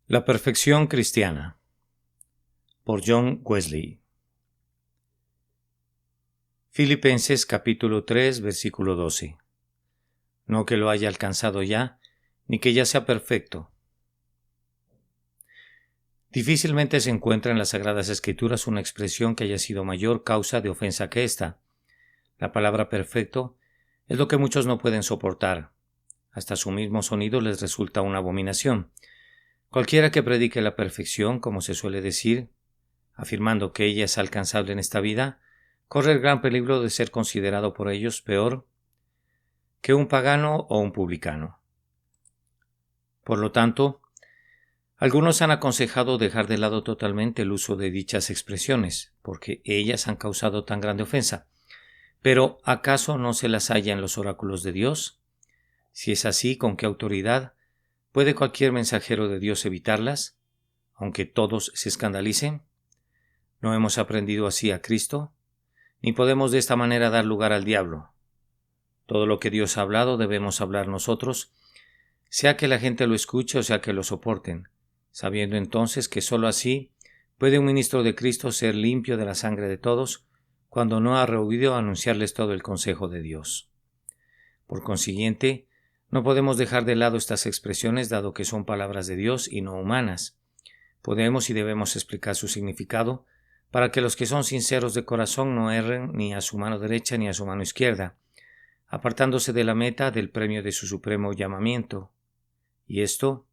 La perfección cristiana, por John Wesley. Filipenses capítulo 3, versículo 12. No que lo haya alcanzado ya, ni que ya sea perfecto. Difícilmente se encuentra en las Sagradas Escrituras una expresión que haya sido mayor causa de ofensa que esta. La palabra perfecto es lo que muchos no pueden soportar. Hasta su mismo sonido les resulta una abominación. Cualquiera que predique la perfección, como se suele decir, afirmando que ella es alcanzable en esta vida, corre el gran peligro de ser considerado por ellos peor que un pagano o un publicano. Por lo tanto, algunos han aconsejado dejar de lado totalmente el uso de dichas expresiones, porque ellas han causado tan grande ofensa. Pero, ¿acaso no se las halla en los oráculos de Dios? Si es así, ¿con qué autoridad puede cualquier mensajero de Dios evitarlas, aunque todos se escandalicen? ¿No hemos aprendido así a Cristo? Ni podemos de esta manera dar lugar al diablo. Todo lo que Dios ha hablado debemos hablar nosotros, sea que la gente lo escuche o sea que lo soporten, sabiendo entonces que sólo así puede un ministro de Cristo ser limpio de la sangre de todos, cuando no ha rehuido anunciarles todo el consejo de Dios. Por consiguiente, no podemos dejar de lado estas expresiones dado que son palabras de Dios y no humanas. Podemos y debemos explicar su significado para que los que son sinceros de corazón no erren ni a su mano derecha ni a su mano izquierda, apartándose de la meta del premio de su supremo llamamiento. Y esto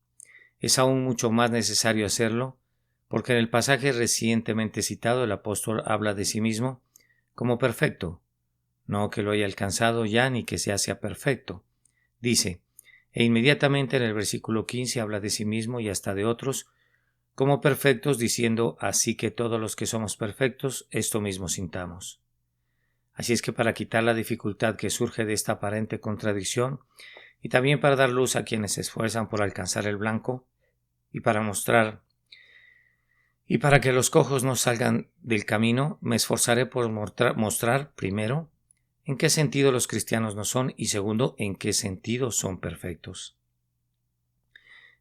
es aún mucho más necesario hacerlo, porque en el pasaje recientemente citado el apóstol habla de sí mismo como perfecto, no que lo haya alcanzado ya ni que se sea perfecto. Dice, e inmediatamente en el versículo 15 habla de sí mismo y hasta de otros como perfectos, diciendo, así que todos los que somos perfectos, esto mismo sintamos. Así es que para quitar la dificultad que surge de esta aparente contradicción, y también para dar luz a quienes se esfuerzan por alcanzar el blanco, y para que los cojos no salgan del camino, me esforzaré por mostrar, primero, en qué sentido los cristianos no son, y segundo, en qué sentido son perfectos.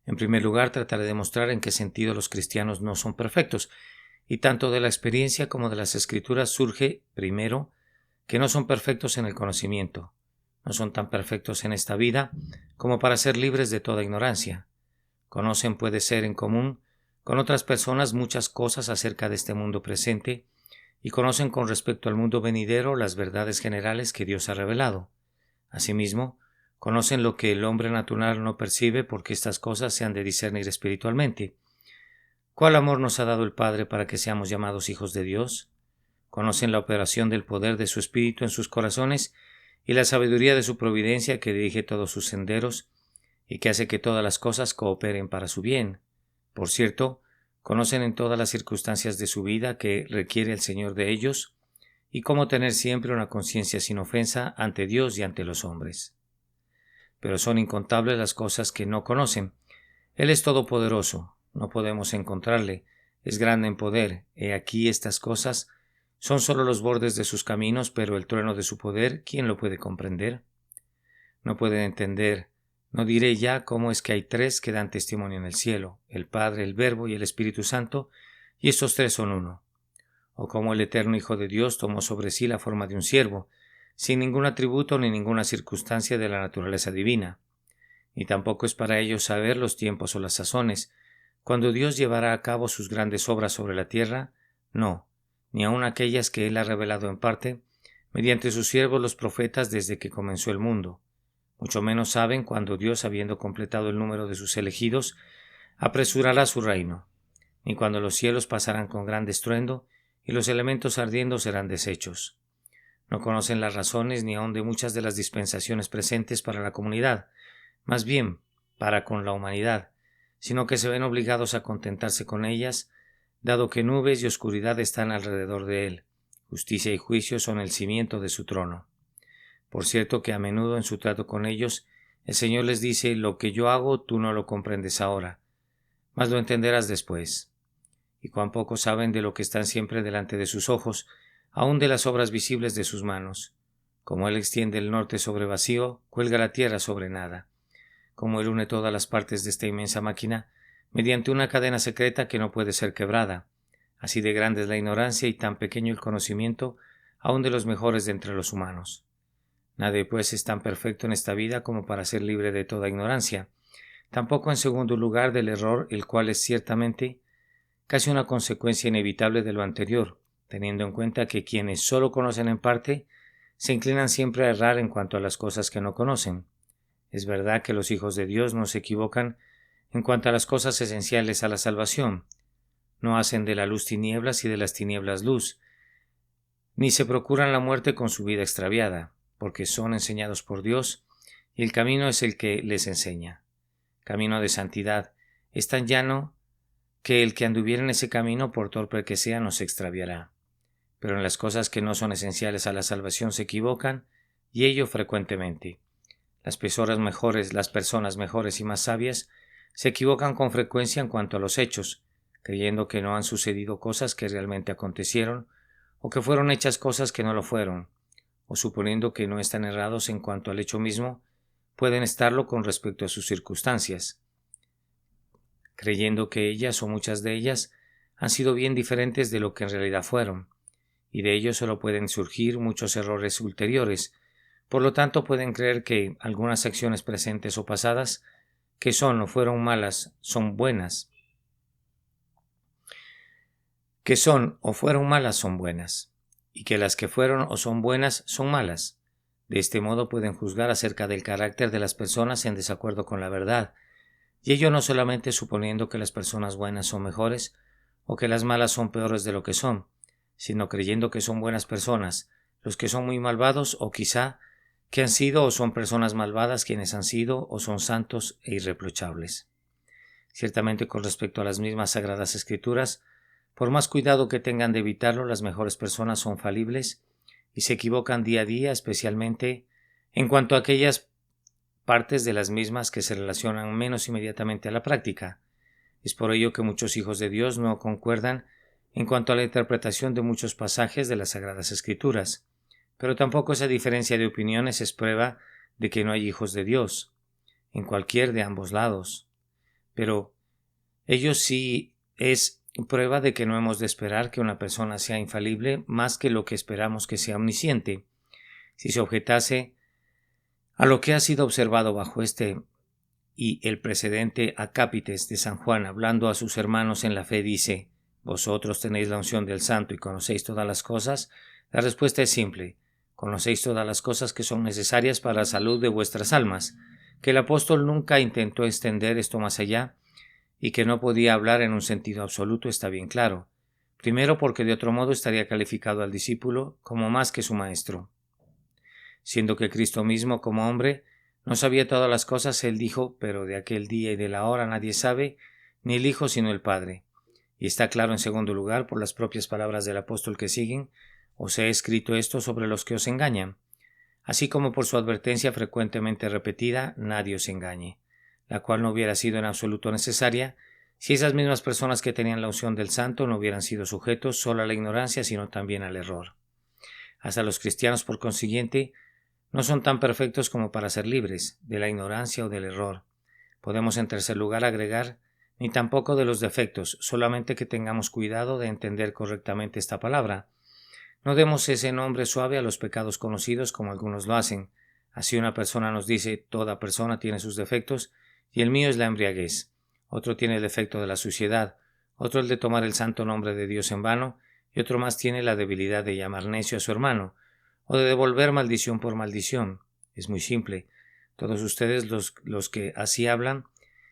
En primer lugar, trataré de mostrar en qué sentido los cristianos no son perfectos, y tanto de la experiencia como de las Escrituras surge, primero, que no son perfectos en el conocimiento, no son tan perfectos en esta vida como para ser libres de toda ignorancia. Conocen, puede ser en común con otras personas muchas cosas acerca de este mundo presente, y conocen con respecto al mundo venidero las verdades generales que Dios ha revelado. Asimismo, conocen lo que el hombre natural no percibe porque estas cosas se han de discernir espiritualmente. ¿Cuál amor nos ha dado el Padre para que seamos llamados hijos de Dios? Conocen la operación del poder de su Espíritu en sus corazones y la sabiduría de su providencia que dirige todos sus senderos y que hace que todas las cosas cooperen para su bien. Por cierto, conocen en todas las circunstancias de su vida que requiere el Señor de ellos y cómo tener siempre una conciencia sin ofensa ante Dios y ante los hombres. Pero son incontables las cosas que no conocen. Él es todopoderoso, no podemos encontrarle, es grande en poder. He aquí estas cosas son solo los bordes de sus caminos, pero el trueno de su poder, ¿quién lo puede comprender? No pueden entender. No diré ya cómo es que hay tres que dan testimonio en el cielo, el Padre, el Verbo y el Espíritu Santo, y estos tres son uno. O cómo el eterno Hijo de Dios tomó sobre sí la forma de un siervo, sin ningún atributo ni ninguna circunstancia de la naturaleza divina. Ni tampoco es para ellos saber los tiempos o las sazones, cuando Dios llevará a cabo sus grandes obras sobre la tierra, no, ni aun aquellas que Él ha revelado en parte, mediante sus siervos los profetas desde que comenzó el mundo. Mucho menos saben cuando Dios, habiendo completado el número de sus elegidos, apresurará su reino, ni cuando los cielos pasarán con gran estruendo y los elementos ardiendo serán deshechos. No conocen las razones ni aun de muchas de las dispensaciones presentes para la comunidad, más bien para con la humanidad, sino que se ven obligados a contentarse con ellas, dado que nubes y oscuridad están alrededor de él. Justicia y juicio son el cimiento de su trono. Por cierto que a menudo en su trato con ellos, el Señor les dice, lo que yo hago tú no lo comprendes ahora, mas lo entenderás después. Y cuán poco saben de lo que están siempre delante de sus ojos, aun de las obras visibles de sus manos. Como Él extiende el norte sobre vacío, cuelga la tierra sobre nada. Como Él une todas las partes de esta inmensa máquina, mediante una cadena secreta que no puede ser quebrada. Así de grande es la ignorancia y tan pequeño el conocimiento aun de los mejores de entre los humanos. Nadie pues es tan perfecto en esta vida como para ser libre de toda ignorancia. Tampoco en segundo lugar del error, el cual es ciertamente casi una consecuencia inevitable de lo anterior, teniendo en cuenta que quienes solo conocen en parte se inclinan siempre a errar en cuanto a las cosas que no conocen. Es verdad que los hijos de Dios no se equivocan en cuanto a las cosas esenciales a la salvación. No hacen de la luz tinieblas y de las tinieblas luz, ni se procuran la muerte con su vida extraviada, porque son enseñados por Dios, y el camino es el que les enseña. Camino de santidad es tan llano que el que anduviera en ese camino, por torpe que sea, no se extraviará. Pero en las cosas que no son esenciales a la salvación se equivocan, y ello frecuentemente. Las personas mejores y más sabias se equivocan con frecuencia en cuanto a los hechos, creyendo que no han sucedido cosas que realmente acontecieron, o que fueron hechas cosas que no lo fueron, o suponiendo que no están errados en cuanto al hecho mismo, pueden estarlo con respecto a sus circunstancias, creyendo que ellas o muchas de ellas han sido bien diferentes de lo que en realidad fueron, y de ello solo pueden surgir muchos errores ulteriores. Por lo tanto, pueden creer que algunas acciones presentes o pasadas, que son o fueron malas, son buenas, que son o fueron malas son buenas, y que las que fueron o son buenas son malas. De este modo pueden juzgar acerca del carácter de las personas en desacuerdo con la verdad, y ello no solamente suponiendo que las personas buenas son mejores, o que las malas son peores de lo que son, sino creyendo que son buenas personas los que son muy malvados, o quizá que han sido o son personas malvadas quienes han sido o son santos e irreprochables. Ciertamente, con respecto a las mismas Sagradas Escrituras, por más cuidado que tengan de evitarlo, las mejores personas son falibles y se equivocan día a día, especialmente en cuanto a aquellas partes de las mismas que se relacionan menos inmediatamente a la práctica. Es por ello que muchos hijos de Dios no concuerdan en cuanto a la interpretación de muchos pasajes de las Sagradas Escrituras, pero tampoco esa diferencia de opiniones es prueba de que no hay hijos de Dios, en cualquier de ambos lados. Pero ello sí es prueba de que no hemos de esperar que una persona sea infalible más que lo que esperamos que sea omnisciente. Si se objetase a lo que ha sido observado bajo este y el precedente Acápites de San Juan, hablando a sus hermanos en la fe, dice: «Vosotros tenéis la unción del Santo y conocéis todas las cosas», la respuesta es simple: conocéis todas las cosas que son necesarias para la salud de vuestras almas. Que el apóstol nunca intentó extender esto más allá y que no podía hablar en un sentido absoluto está bien claro. Primero, porque de otro modo estaría calificado al discípulo como más que su maestro. Siendo que Cristo mismo, como hombre, no sabía todas las cosas, él dijo: «Pero de aquel día y de la hora nadie sabe, ni el Hijo sino el Padre». Y está claro en segundo lugar por las propias palabras del apóstol que siguen: «Os he escrito esto sobre los que os engañan», así como por su advertencia frecuentemente repetida: «Nadie os engañe», la cual no hubiera sido en absoluto necesaria si esas mismas personas que tenían la unción del Santo no hubieran sido sujetos solo a la ignorancia, sino también al error. Hasta los cristianos, por consiguiente, no son tan perfectos como para ser libres de la ignorancia o del error. Podemos en tercer lugar agregar: ni tampoco de los defectos, solamente que tengamos cuidado de entender correctamente esta palabra. No demos ese nombre suave a los pecados conocidos como algunos lo hacen. Así una persona nos dice: «Toda persona tiene sus defectos y el mío es la embriaguez». Otro tiene el defecto de la suciedad, otro el de tomar el santo nombre de Dios en vano, y otro más tiene la debilidad de llamar necio a su hermano, o de devolver maldición por maldición. Es muy simple. Todos ustedes, los que así hablan,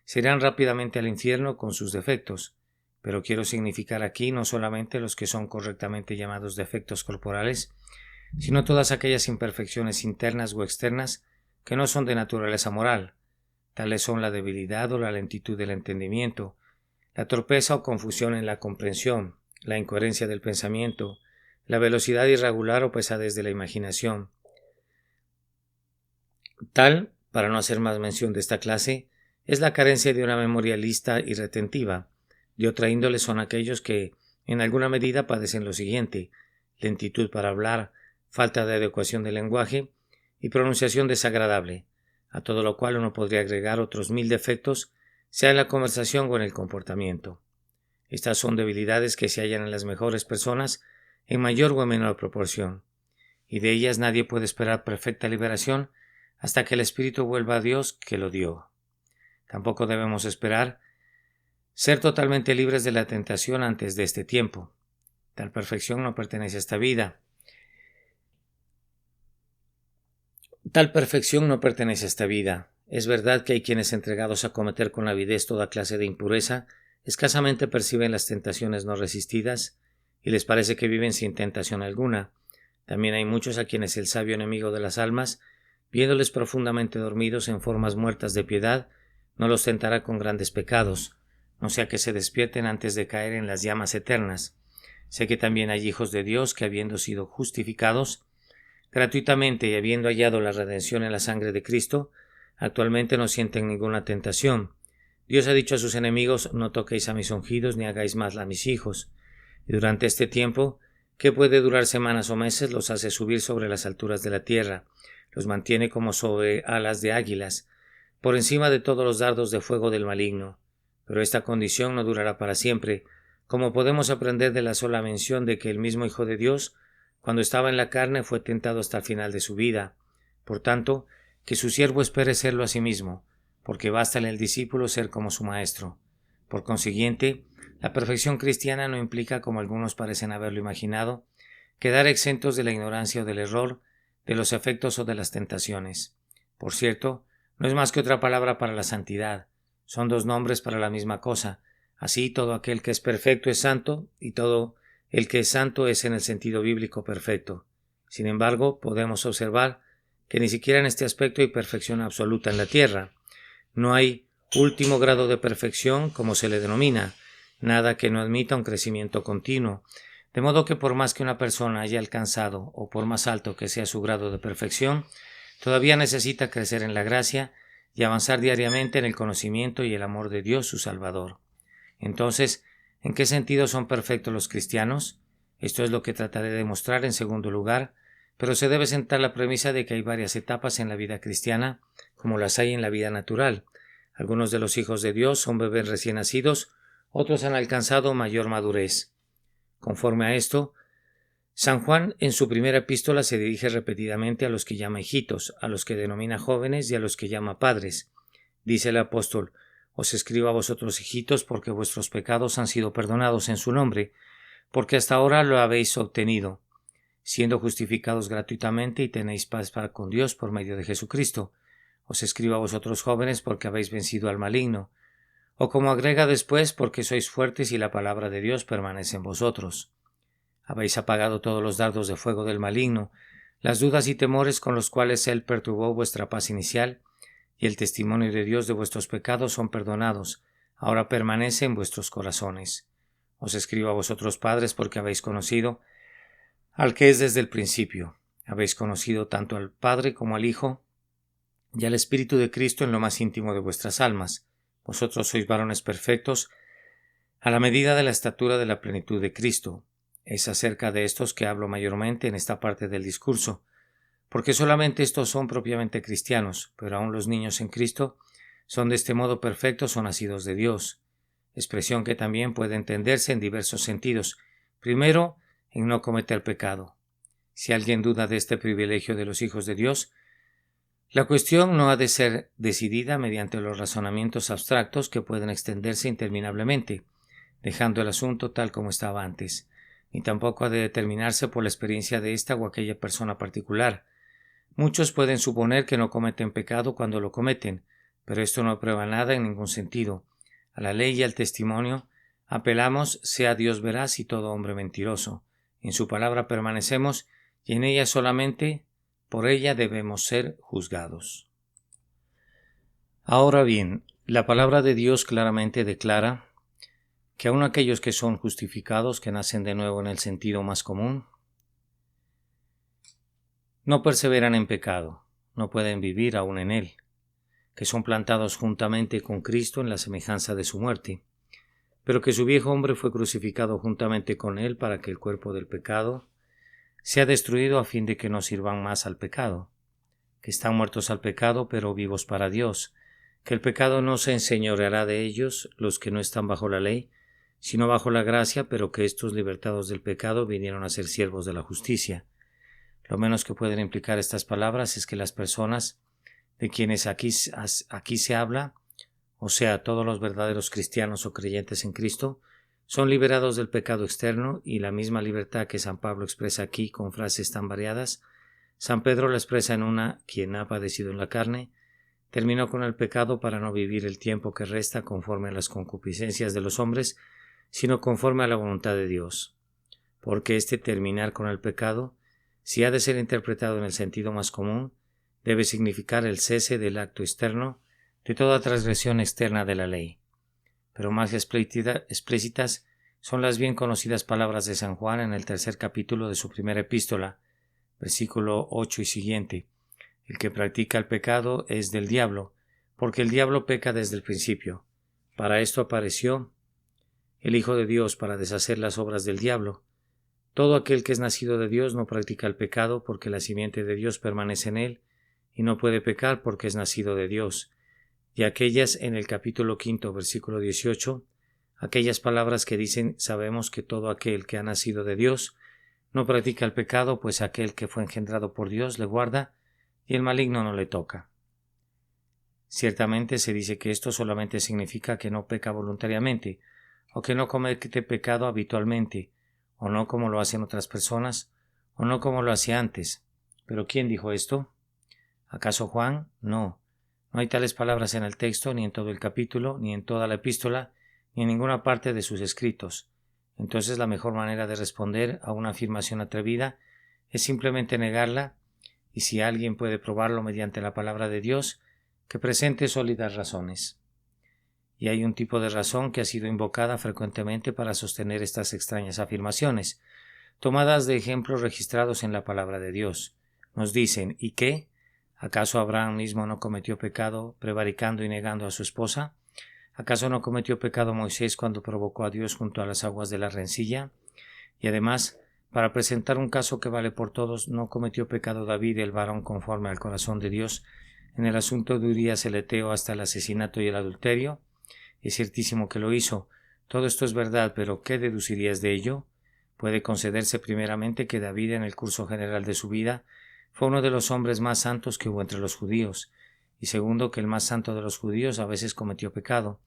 se irán rápidamente al infierno con sus defectos. Pero quiero significar aquí no solamente los que son correctamente llamados defectos corporales, sino todas aquellas imperfecciones internas o externas que no son de naturaleza moral. Tales son la debilidad o la lentitud del entendimiento, la torpeza o confusión en la comprensión, la incoherencia del pensamiento, la velocidad irregular o pesadez de la imaginación. Tal, para no hacer más mención de esta clase, es la carencia de una memoria lista y retentiva. De otra índole son aquellos que, en alguna medida, padecen lo siguiente: lentitud para hablar, falta de adecuación del lenguaje y pronunciación desagradable, a todo lo cual uno podría agregar otros 1000 defectos sea en la conversación o en el comportamiento. Estas son debilidades que se hallan en las mejores personas en mayor o en menor proporción, y de ellas nadie puede esperar perfecta liberación hasta que el espíritu vuelva a Dios que lo dio. Tampoco debemos esperar ser totalmente libres de la tentación antes de este tiempo. Tal perfección no pertenece a esta vida. Es verdad que hay quienes entregados a cometer con avidez toda clase de impureza, escasamente perciben las tentaciones no resistidas y les parece que viven sin tentación alguna. También hay muchos a quienes el sabio enemigo de las almas, viéndoles profundamente dormidos en formas muertas de piedad, no los tentará con grandes pecados, no sea que se despierten antes de caer en las llamas eternas. Sé que también hay hijos de Dios que, habiendo sido justificados gratuitamente y habiendo hallado la redención en la sangre de Cristo, actualmente no sienten ninguna tentación. Dios ha dicho a sus enemigos: no toquéis a mis ungidos ni hagáis mal a mis hijos. Y durante este tiempo, que puede durar semanas o meses, los hace subir sobre las alturas de la tierra, los mantiene como sobre alas de águilas, por encima de todos los dardos de fuego del maligno. Pero esta condición no durará para siempre, como podemos aprender de la sola mención de que el mismo Hijo de Dios, cuando estaba en la carne, fue tentado hasta el final de su vida. Por tanto, que su siervo espere serlo a sí mismo, porque basta en el discípulo ser como su maestro. Por consiguiente, la perfección cristiana no implica, como algunos parecen haberlo imaginado, quedar exentos de la ignorancia o del error, de los efectos o de las tentaciones. Por cierto, no es más que otra palabra para la santidad. Son dos nombres para la misma cosa. Así, todo aquel que es perfecto es santo, y todo el que es santo es en el sentido bíblico perfecto. Sin embargo, podemos observar que ni siquiera en este aspecto hay perfección absoluta en la tierra. No hay último grado de perfección, como se le denomina, nada que no admita un crecimiento continuo, de modo que por más que una persona haya alcanzado, o por más alto que sea su grado de perfección, todavía necesita crecer en la gracia y avanzar diariamente en el conocimiento y el amor de Dios su Salvador. Entonces, ¿en qué sentido son perfectos los cristianos? Esto es lo que trataré de demostrar en segundo lugar, pero se debe sentar la premisa de que hay varias etapas en la vida cristiana, como las hay en la vida natural. Algunos de los hijos de Dios son bebés recién nacidos, otros han alcanzado mayor madurez. Conforme a esto, San Juan en su primera epístola se dirige repetidamente a los que llama hijitos, a los que denomina jóvenes y a los que llama padres. Dice el apóstol: os escribo a vosotros, hijitos, porque vuestros pecados han sido perdonados en su nombre, porque hasta ahora lo habéis obtenido, siendo justificados gratuitamente, y tenéis paz para con Dios por medio de Jesucristo. Os escribo a vosotros, jóvenes, porque habéis vencido al maligno. O como agrega después, porque sois fuertes y la palabra de Dios permanece en vosotros. Habéis apagado todos los dardos de fuego del maligno, las dudas y temores con los cuales él perturbó vuestra paz inicial, y el testimonio de Dios de vuestros pecados son perdonados, ahora permanece en vuestros corazones. Os escribo a vosotros, padres, porque habéis conocido al que es desde el principio. Habéis conocido tanto al Padre como al Hijo y al Espíritu de Cristo en lo más íntimo de vuestras almas. Vosotros sois varones perfectos a la medida de la estatura de la plenitud de Cristo. Es acerca de estos que hablo mayormente en esta parte del discurso, porque solamente estos son propiamente cristianos, pero aún los niños en Cristo son de este modo perfectos o nacidos de Dios, expresión que también puede entenderse en diversos sentidos. Primero, en no cometer pecado. Si alguien duda de este privilegio de los hijos de Dios, la cuestión no ha de ser decidida mediante los razonamientos abstractos que pueden extenderse interminablemente, dejando el asunto tal como estaba antes, ni tampoco ha de determinarse por la experiencia de esta o aquella persona particular. Muchos pueden suponer que no cometen pecado cuando lo cometen, pero esto no prueba nada en ningún sentido. A la ley y al testimonio apelamos, sea Dios veraz y todo hombre mentiroso. En su palabra permanecemos, y en ella solamente por ella debemos ser juzgados. Ahora bien, la palabra de Dios claramente declara que aun aquellos que son justificados, que nacen de nuevo en el sentido más común, no perseveran en pecado, no pueden vivir aún en él, que son plantados juntamente con Cristo en la semejanza de su muerte, pero que su viejo hombre fue crucificado juntamente con él para que el cuerpo del pecado sea destruido a fin de que no sirvan más al pecado, que están muertos al pecado pero vivos para Dios, que el pecado no se enseñoreará de ellos, los que no están bajo la ley, sino bajo la gracia, pero que estos, libertados del pecado, vinieron a ser siervos de la justicia. Lo menos que pueden implicar estas palabras es que las personas de quienes aquí se habla, o sea, todos los verdaderos cristianos o creyentes en Cristo, son liberados del pecado externo, y la misma libertad que San Pablo expresa aquí con frases tan variadas, San Pedro la expresa en una: quien ha padecido en la carne, terminó con el pecado para no vivir el tiempo que resta conforme a las concupiscencias de los hombres, sino conforme a la voluntad de Dios. Porque este terminar con el pecado, si ha de ser interpretado en el sentido más común, debe significar el cese del acto externo, de toda transgresión externa de la ley. Pero más explícitas son las bien conocidas palabras de San Juan en el 3 capítulo de su primera epístola, versículo 8 y siguiente: el que practica el pecado es del diablo, porque el diablo peca desde el principio. Para esto apareció el Hijo de Dios, para deshacer las obras del diablo. Todo aquel que es nacido de Dios no practica el pecado, porque la simiente de Dios permanece en él, y no puede pecar porque es nacido de Dios. Y aquellas en el capítulo 5, versículo 18, aquellas palabras que dicen: sabemos que todo aquel que ha nacido de Dios no practica el pecado, pues aquel que fue engendrado por Dios le guarda, y el maligno no le toca. Ciertamente se dice que esto solamente significa que no peca voluntariamente, o que no comete pecado habitualmente, o no como lo hacen otras personas, o no como lo hacía antes. ¿Pero quién dijo esto? ¿Acaso Juan? No. No hay tales palabras en el texto, ni en todo el capítulo, ni en toda la epístola, ni en ninguna parte de sus escritos. Entonces la mejor manera de responder a una afirmación atrevida es simplemente negarla, y si alguien puede probarlo mediante la palabra de Dios, que presente sólidas razones. Y hay un tipo de razón que ha sido invocada frecuentemente para sostener estas extrañas afirmaciones, tomadas de ejemplos registrados en la palabra de Dios. Nos dicen: ¿y qué? ¿Acaso Abraham mismo no cometió pecado prevaricando y negando a su esposa? ¿Acaso no cometió pecado Moisés cuando provocó a Dios junto a las aguas de la rencilla? Y además, para presentar un caso que vale por todos, ¿no cometió pecado David, el varón conforme al corazón de Dios, en el asunto de Urías el heteo hasta el asesinato y el adulterio? Es ciertísimo que lo hizo. Todo esto es verdad, pero ¿qué deducirías de ello? Puede concederse primeramente que David, en el curso general de su vida, fue uno de los hombres más santos que hubo entre los judíos, y segundo, que el más santo de los judíos a veces cometió pecado.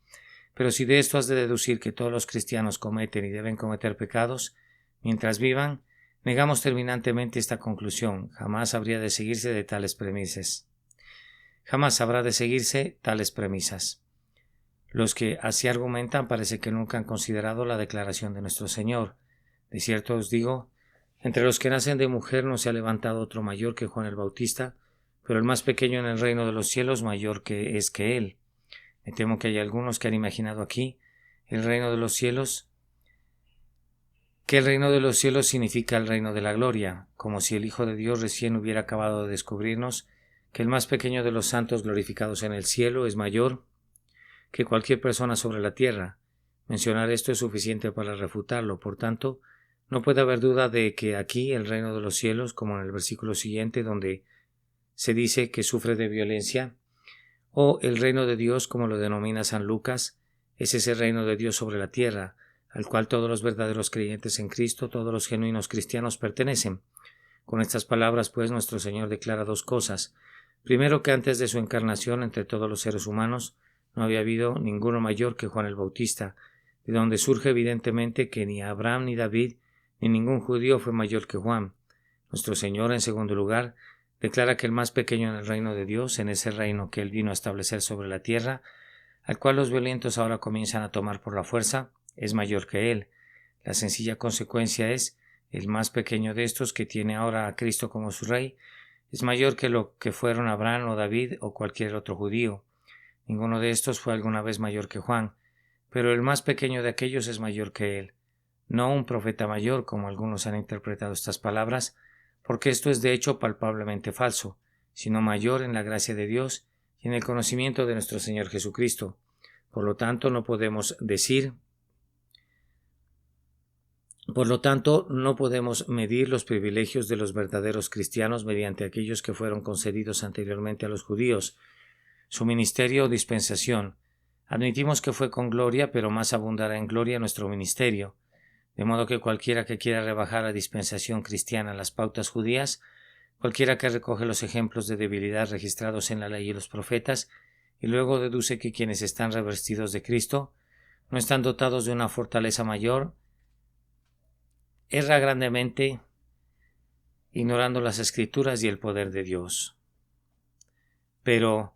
Pero si de esto has de deducir que todos los cristianos cometen y deben cometer pecados mientras vivan, negamos terminantemente esta conclusión. Jamás habría de seguirse de tales premisas. Jamás habrá de seguirse tales premisas. Los que así argumentan parece que nunca han considerado la declaración de nuestro Señor. De cierto os digo, entre los que nacen de mujer no se ha levantado otro mayor que Juan el Bautista, pero el más pequeño en el reino de los cielos mayor que él. Me temo que hay algunos que han imaginado aquí el reino de los cielos, que el reino de los cielos significa el reino de la gloria, como si el Hijo de Dios recién hubiera acabado de descubrirnos que el más pequeño de los santos glorificados en el cielo es mayor que cualquier persona sobre la tierra. Mencionar esto es suficiente para refutarlo. Por tanto, no puede haber duda de que aquí el reino de los cielos, como en el versículo siguiente, donde se dice que sufre de violencia, o el reino de Dios, como lo denomina San Lucas, es ese reino de Dios sobre la tierra, al cual todos los verdaderos creyentes en Cristo, todos los genuinos cristianos pertenecen. Con estas palabras, pues, nuestro Señor declara dos cosas. Primero, que antes de su encarnación entre todos los seres humanos no había habido ninguno mayor que Juan el Bautista, de donde surge evidentemente que ni Abraham ni David ni ningún judío fue mayor que Juan. Nuestro Señor, en segundo lugar, declara que el más pequeño en el reino de Dios, en ese reino que Él vino a establecer sobre la tierra, al cual los violentos ahora comienzan a tomar por la fuerza, es mayor que Él. La sencilla consecuencia es: el más pequeño de estos, que tiene ahora a Cristo como su Rey, es mayor que lo que fueron Abraham o David o cualquier otro judío. Ninguno de estos fue alguna vez mayor que Juan, pero el más pequeño de aquellos es mayor que él. No un profeta mayor, como algunos han interpretado estas palabras, porque esto es de hecho palpablemente falso, sino mayor en la gracia de Dios y en el conocimiento de nuestro Señor Jesucristo. Por lo tanto, no podemos medir los privilegios de los verdaderos cristianos mediante aquellos que fueron concedidos anteriormente a los judíos. su ministerio o dispensación. Admitimos que fue con gloria, pero más abundará en gloria nuestro ministerio. De modo que cualquiera que quiera rebajar la dispensación cristiana a las pautas judías, cualquiera que recoge los ejemplos de debilidad registrados en la ley y los profetas, y luego deduce que quienes están revestidos de Cristo no están dotados de una fortaleza mayor, erra grandemente, ignorando las Escrituras y el poder de Dios. Pero,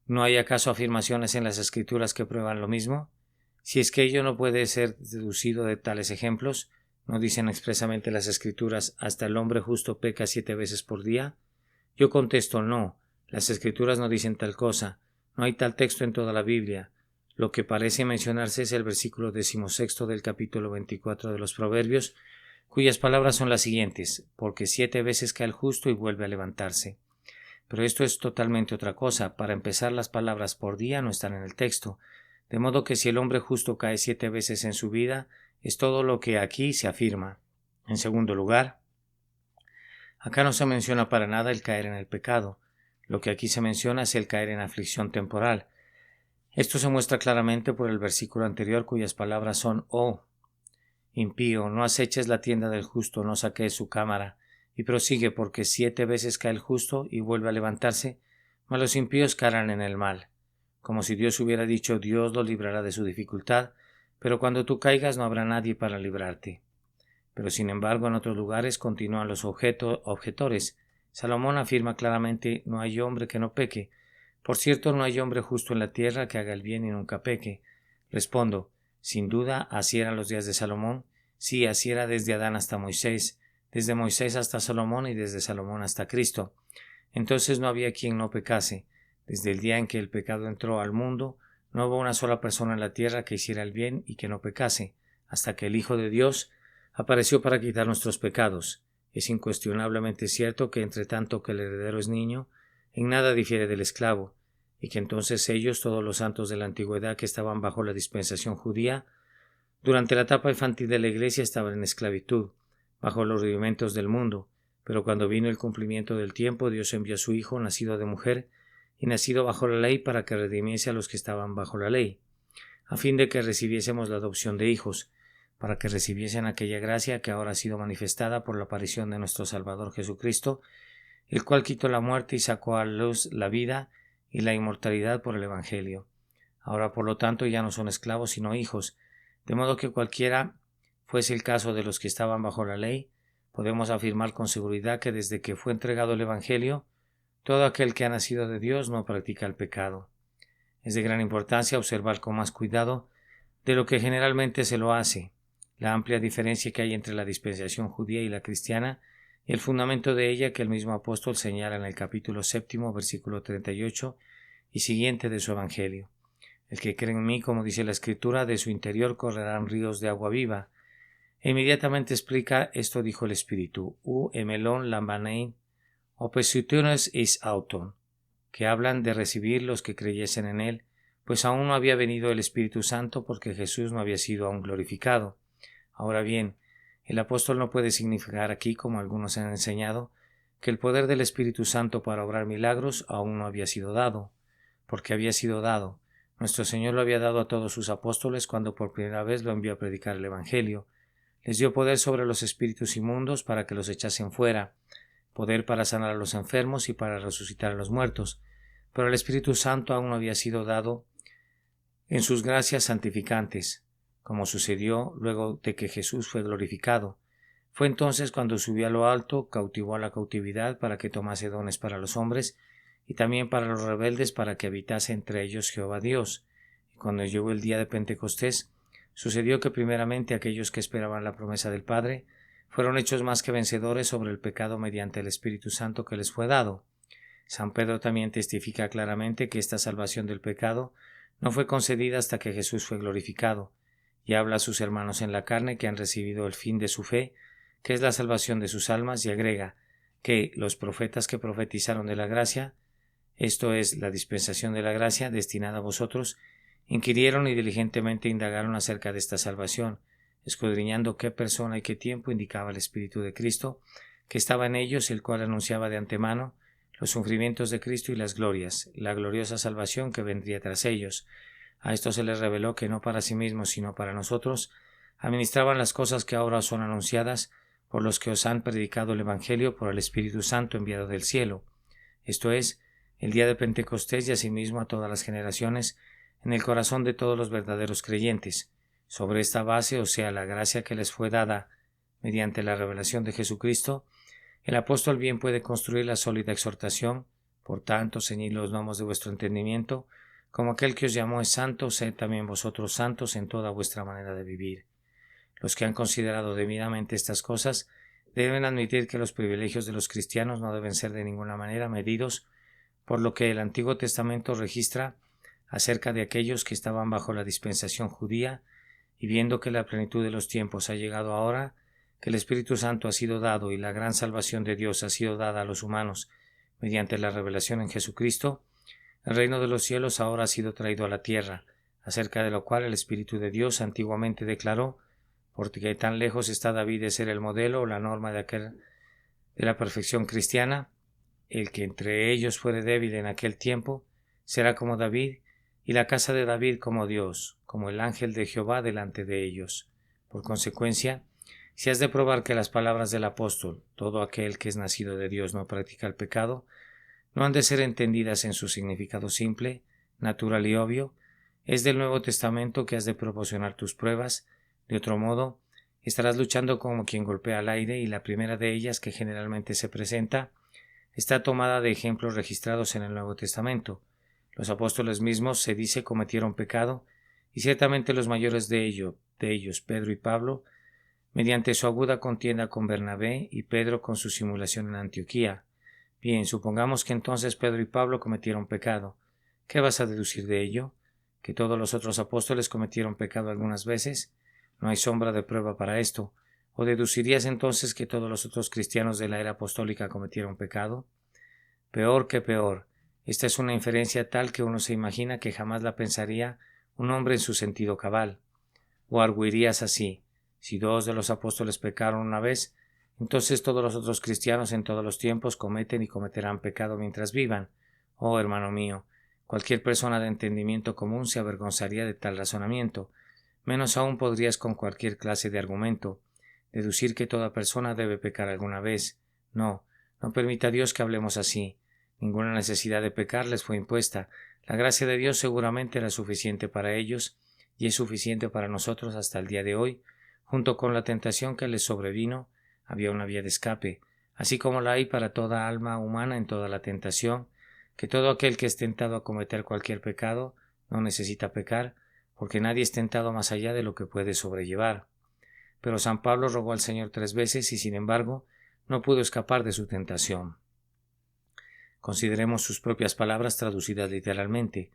¿no hay acaso afirmaciones en las Escrituras que prueban lo mismo? Si es que ello no puede ser deducido de tales ejemplos, ¿no dicen expresamente las Escrituras hasta el hombre justo peca 7 veces por día? Yo contesto no, las Escrituras no dicen tal cosa, no hay tal texto en toda la Biblia. Lo que parece mencionarse es el versículo 16 del capítulo 24 de los Proverbios, cuyas palabras son las siguientes: porque 7 veces cae el justo y vuelve a levantarse. Pero esto es totalmente otra cosa. Para empezar, las palabras por día no están en el texto, de modo que si el hombre justo cae 7 veces en su vida, es todo lo que aquí se afirma. En segundo lugar, acá no se menciona para nada el caer en el pecado. Lo que aquí se menciona es el caer en aflicción temporal. Esto se muestra claramente por el versículo anterior, cuyas palabras son: oh, impío, no aceches la tienda del justo, no saques su cámara. Y prosigue: porque 7 veces cae el justo y vuelve a levantarse, mas los impíos caerán en el mal. Como si Dios hubiera dicho: Dios lo librará de su dificultad, pero cuando tú caigas no habrá nadie para librarte. Pero sin embargo, en otros lugares continúan los objetores. Salomón afirma claramente: no hay hombre que no peque. Por cierto, no hay hombre justo en la tierra que haga el bien y nunca peque. Respondo: sin duda, así eran los días de Salomón. Sí, así era desde Adán hasta Moisés, desde Moisés hasta Salomón y desde Salomón hasta Cristo. Entonces no había quien no pecase. Desde el día en que el pecado entró al mundo, no hubo una sola persona en la tierra que hiciera el bien y que no pecase, hasta que el Hijo de Dios apareció para quitar nuestros pecados. Es incuestionablemente cierto que entre tanto que el heredero es niño, en nada difiere del esclavo, y que entonces ellos, todos los santos de la antigüedad que estaban bajo la dispensación judía, durante la etapa infantil de la Iglesia estaban en esclavitud, bajo los rudimentos del mundo, pero cuando vino el cumplimiento del tiempo, Dios envió a su Hijo, nacido de mujer, y nacido bajo la ley, para que redimiese a los que estaban bajo la ley, a fin de que recibiésemos la adopción de hijos, para que recibiesen aquella gracia que ahora ha sido manifestada por la aparición de nuestro Salvador Jesucristo, el cual quitó la muerte y sacó a luz la vida y la inmortalidad por el Evangelio. Ahora, por lo tanto, ya no son esclavos sino hijos, de modo que cualquiera fuese el caso de los que estaban bajo la ley, podemos afirmar con seguridad que desde que fue entregado el Evangelio, todo aquel que ha nacido de Dios no practica el pecado. Es de gran importancia observar con más cuidado de lo que generalmente se lo hace, la amplia diferencia que hay entre la dispensación judía y la cristiana, y el fundamento de ella que el mismo apóstol señala en el capítulo 7, versículo 38 y siguiente de su Evangelio. El que cree en mí, como dice la Escritura, de su interior correrán ríos de agua viva. E inmediatamente explica: esto dijo el Espíritu, emelon lambanein, opositiones is auton, que hablan de recibir los que creyesen en él, pues aún no había venido el Espíritu Santo, porque Jesús no había sido aún glorificado. Ahora bien, el apóstol no puede significar aquí, como algunos han enseñado, que el poder del Espíritu Santo para obrar milagros aún no había sido dado, porque había sido dado. Nuestro Señor lo había dado a todos sus apóstoles cuando por primera vez lo envió a predicar el Evangelio. Les dio poder sobre los espíritus inmundos para que los echasen fuera, poder para sanar a los enfermos y para resucitar a los muertos, pero el Espíritu Santo aún no había sido dado en sus gracias santificantes, como sucedió luego de que Jesús fue glorificado. Fue entonces cuando subió a lo alto, cautivó a la cautividad para que tomase dones para los hombres y también para los rebeldes, para que habitase entre ellos Jehová Dios. Y cuando llegó el día de Pentecostés, sucedió que primeramente aquellos que esperaban la promesa del Padre fueron hechos más que vencedores sobre el pecado mediante el Espíritu Santo que les fue dado. San Pedro también testifica claramente que esta salvación del pecado no fue concedida hasta que Jesús fue glorificado, y habla a sus hermanos en la carne que han recibido el fin de su fe, que es la salvación de sus almas, y agrega que los profetas que profetizaron de la gracia, esto es, la dispensación de la gracia destinada a vosotros, inquirieron y diligentemente indagaron acerca de esta salvación, escudriñando qué persona y qué tiempo indicaba el Espíritu de Cristo, que estaba en ellos, el cual anunciaba de antemano los sufrimientos de Cristo y las glorias, la gloriosa salvación que vendría tras ellos. A esto se les reveló que no para sí mismos, sino para nosotros, administraban las cosas que ahora son anunciadas por los que os han predicado el Evangelio por el Espíritu Santo enviado del cielo, esto es, el día de Pentecostés y asimismo a todas las generaciones, en el corazón de todos los verdaderos creyentes. Sobre esta base, o sea, la gracia que les fue dada mediante la revelación de Jesucristo, el apóstol bien puede construir la sólida exhortación: por tanto, ceñid los lomos de vuestro entendimiento, como aquel que os llamó es santo, sed también vosotros santos en toda vuestra manera de vivir. Los que han considerado debidamente estas cosas deben admitir que los privilegios de los cristianos no deben ser de ninguna manera medidos por lo que el Antiguo Testamento registra acerca de aquellos que estaban bajo la dispensación judía, y viendo que la plenitud de los tiempos ha llegado ahora, que el Espíritu Santo ha sido dado y la gran salvación de Dios ha sido dada a los humanos mediante la revelación en Jesucristo, el reino de los cielos ahora ha sido traído a la tierra, acerca de lo cual el Espíritu de Dios antiguamente declaró: porque tan lejos está David de ser el modelo o la norma de la perfección cristiana, el que entre ellos fuere débil en aquel tiempo será como David, y la casa de David como Dios, como el ángel de Jehová delante de ellos. Por consecuencia, si has de probar que las palabras del apóstol, todo aquel que es nacido de Dios no practica el pecado, no han de ser entendidas en su significado simple, natural y obvio, es del Nuevo Testamento que has de proporcionar tus pruebas. De otro modo, estarás luchando como quien golpea al aire, y la primera de ellas, que generalmente se presenta, está tomada de ejemplos registrados en el Nuevo Testamento. Los apóstoles mismos, se dice, cometieron pecado, y ciertamente los mayores de ellos, Pedro y Pablo, mediante su aguda contienda con Bernabé, y Pedro con su simulación en Antioquía. Bien, supongamos que entonces Pedro y Pablo cometieron pecado. ¿Qué vas a deducir de ello? ¿Que todos los otros apóstoles cometieron pecado algunas veces? No hay sombra de prueba para esto. ¿O deducirías entonces que todos los otros cristianos de la era apostólica cometieron pecado? Peor que peor. Esta es una inferencia tal que uno se imagina que jamás la pensaría un hombre en su sentido cabal. O arguirías así: si 2 de los apóstoles pecaron una vez, entonces todos los otros cristianos en todos los tiempos cometen y cometerán pecado mientras vivan. Oh, hermano mío, cualquier persona de entendimiento común se avergonzaría de tal razonamiento. Menos aún podrías con cualquier clase de argumento deducir que toda persona debe pecar alguna vez. No permita Dios que hablemos así. Ninguna necesidad de pecar les fue impuesta. La gracia de Dios seguramente era suficiente para ellos, y es suficiente para nosotros hasta el día de hoy. Junto con la tentación que les sobrevino, había una vía de escape, así como la hay para toda alma humana en toda la tentación, que todo aquel que es tentado a cometer cualquier pecado no necesita pecar, porque nadie es tentado más allá de lo que puede sobrellevar. Pero San Pablo rogó al Señor 3 veces y, sin embargo, no pudo escapar de su tentación. Consideremos sus propias palabras traducidas literalmente: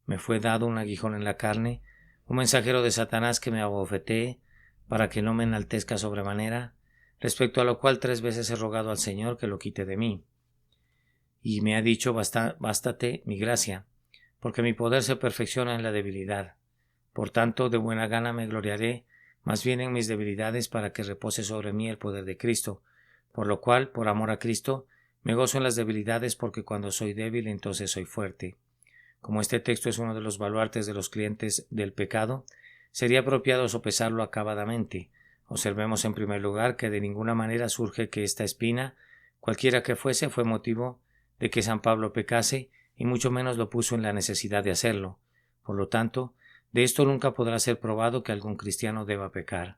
me fue dado un aguijón en la carne, un mensajero de Satanás que me abofetee, para que no me enaltezca sobremanera, respecto a lo cual 3 veces he rogado al Señor que lo quite de mí. Y me ha dicho: bástate mi gracia, porque mi poder se perfecciona en la debilidad. Por tanto, de buena gana me gloriaré más bien en mis debilidades, para que repose sobre mí el poder de Cristo. Por lo cual, por amor a Cristo, me gozo en las debilidades, porque cuando soy débil, entonces soy fuerte. Como este texto es uno de los baluartes de los clientes del pecado, sería apropiado sopesarlo acabadamente. Observemos en primer lugar que de ninguna manera surge que esta espina, cualquiera que fuese, fue motivo de que San Pablo pecase, y mucho menos lo puso en la necesidad de hacerlo. Por lo tanto, de esto nunca podrá ser probado que algún cristiano deba pecar.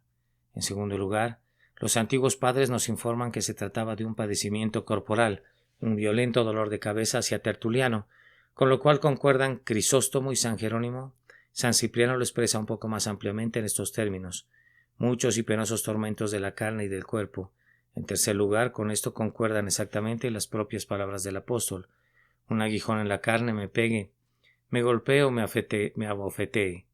En segundo lugar, los antiguos padres nos informan que se trataba de un padecimiento corporal, un violento dolor de cabeza hacia Tertuliano, con lo cual concuerdan Crisóstomo y San Jerónimo. San Cipriano lo expresa un poco más ampliamente en estos términos: muchos y penosos tormentos de la carne y del cuerpo. En tercer lugar, con esto concuerdan exactamente las propias palabras del apóstol: un aguijón en la carne me pegue, me golpee o me abofetee.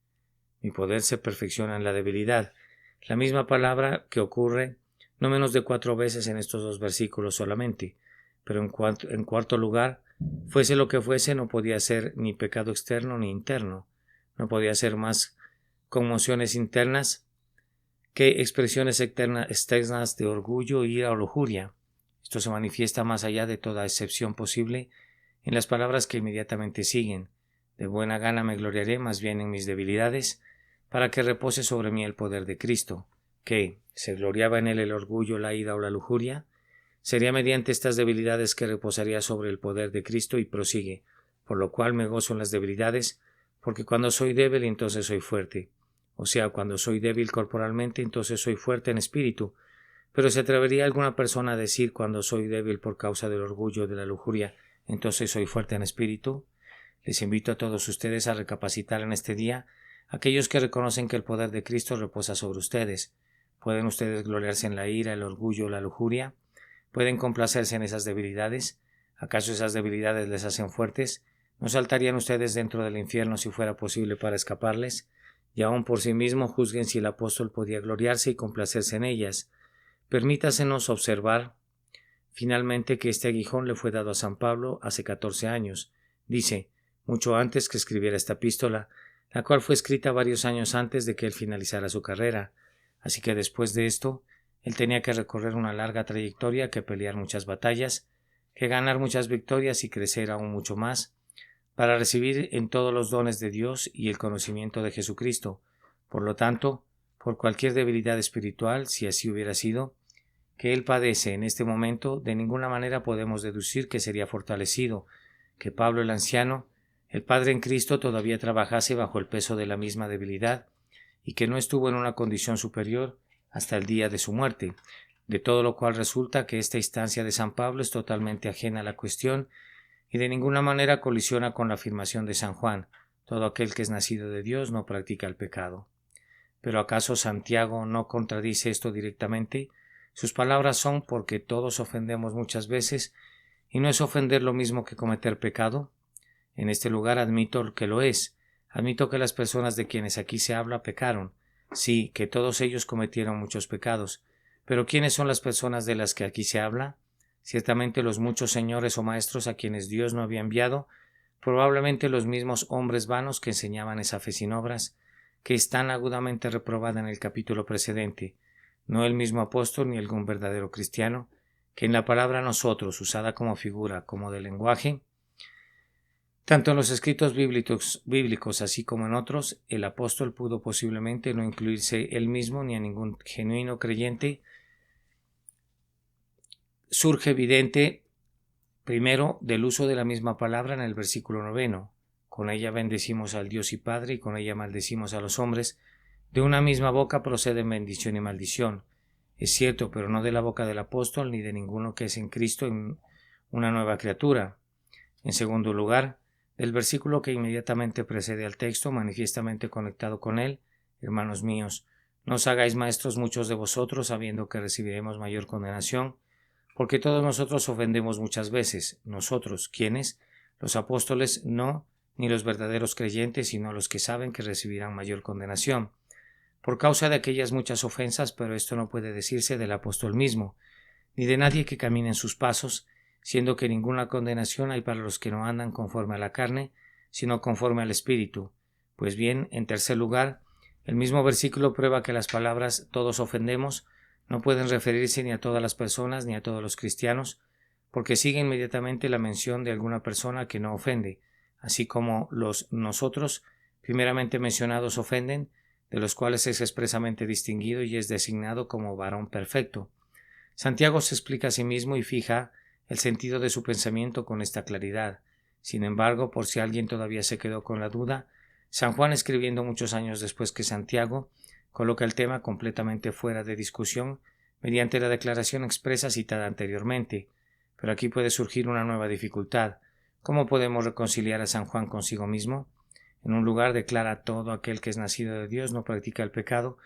Mi poder se perfecciona en la debilidad. La misma palabra que ocurre no menos de 4 veces en estos 2 versículos solamente. Pero en cuarto lugar, fuese lo que fuese, no podía ser ni pecado externo ni interno. No podía ser más conmociones internas que expresiones externas de orgullo, ira o lujuria. Esto se manifiesta más allá de toda excepción posible en las palabras que inmediatamente siguen. De buena gana me gloriaré más bien en mis debilidades, para que repose sobre mí el poder de Cristo. ¿Qué? ¿Se gloriaba en él el orgullo, la ira o la lujuria? Sería mediante estas debilidades que reposaría sobre el poder de Cristo, y prosigue, por lo cual me gozo en las debilidades, porque cuando soy débil entonces soy fuerte. O sea, cuando soy débil corporalmente entonces soy fuerte en espíritu. Pero ¿se atrevería alguna persona a decir cuando soy débil por causa del orgullo o de la lujuria, entonces soy fuerte en espíritu? Les invito a todos ustedes a recapacitar en este día, aquellos que reconocen que el poder de Cristo reposa sobre ustedes. ¿Pueden ustedes gloriarse en la ira, el orgullo o la lujuria? ¿Pueden complacerse en esas debilidades? ¿Acaso esas debilidades les hacen fuertes? ¿No saltarían ustedes dentro del infierno si fuera posible para escaparles? Y aún por sí mismo juzguen si el apóstol podía gloriarse y complacerse en ellas. Permítasenos observar finalmente que este aguijón le fue dado a San Pablo hace 14 años. Dice, mucho antes que escribiera esta epístola, la cual fue escrita varios años antes de que él finalizara su carrera. Así que después de esto, él tenía que recorrer una larga trayectoria, que pelear muchas batallas, que ganar muchas victorias y crecer aún mucho más, para recibir en todos los dones de Dios y el conocimiento de Jesucristo. Por lo tanto, por cualquier debilidad espiritual, si así hubiera sido, que él padece en este momento, de ninguna manera podemos deducir que sería fortalecido, que Pablo el anciano, el Padre en Cristo, todavía trabajase bajo el peso de la misma debilidad, y que no estuvo en una condición superior hasta el día de su muerte, de todo lo cual resulta que esta instancia de San Pablo es totalmente ajena a la cuestión y de ninguna manera colisiona con la afirmación de San Juan: todo aquel que es nacido de Dios no practica el pecado. ¿Pero acaso Santiago no contradice esto directamente? Sus palabras son: porque todos ofendemos muchas veces, y no es ofender lo mismo que cometer pecado. En este lugar admito que lo es. Admito que las personas de quienes aquí se habla pecaron. Sí, que todos ellos cometieron muchos pecados. Pero ¿quiénes son las personas de las que aquí se habla? Ciertamente los muchos señores o maestros a quienes Dios no había enviado, probablemente los mismos hombres vanos que enseñaban esa fe sin obras, que es tan agudamente reprobada en el capítulo precedente, no el mismo apóstol ni algún verdadero cristiano, que en la palabra nosotros, usada como figura, como de lenguaje, tanto en los escritos bíblicos así como en otros, el apóstol pudo posiblemente no incluirse él mismo ni a ningún genuino creyente. Surge evidente primero del uso de la misma palabra en el versículo 9. Con ella bendecimos al Dios y Padre, y con ella maldecimos a los hombres. De una misma boca proceden bendición y maldición. Es cierto, pero no de la boca del apóstol ni de ninguno que es en Cristo en una nueva criatura. En segundo lugar, del versículo que inmediatamente precede al texto, manifiestamente conectado con él: hermanos míos, no os hagáis maestros muchos de vosotros, sabiendo que recibiremos mayor condenación, porque todos nosotros ofendemos muchas veces. Nosotros, ¿quiénes? Los apóstoles no, ni los verdaderos creyentes, sino los que saben que recibirán mayor condenación, por causa de aquellas muchas ofensas. Pero esto no puede decirse del apóstol mismo, ni de nadie que camine en sus pasos, siendo que ninguna condenación hay para los que no andan conforme a la carne, sino conforme al Espíritu. Pues bien, en tercer lugar, el mismo versículo prueba que las palabras todos ofendemos no pueden referirse ni a todas las personas ni a todos los cristianos, porque sigue inmediatamente la mención de alguna persona que no ofende, así como los nosotros primeramente mencionados ofenden, de los cuales es expresamente distinguido y es designado como varón perfecto. Santiago se explica a sí mismo y fija el sentido de su pensamiento con esta claridad. Sin embargo, por si alguien todavía se quedó con la duda, San Juan, escribiendo muchos años después que Santiago, coloca el tema completamente fuera de discusión mediante la declaración expresa citada anteriormente. Pero aquí puede surgir una nueva dificultad. ¿Cómo podemos reconciliar a San Juan consigo mismo? En un lugar declara: todo aquel que es nacido de Dios no practica el pecado,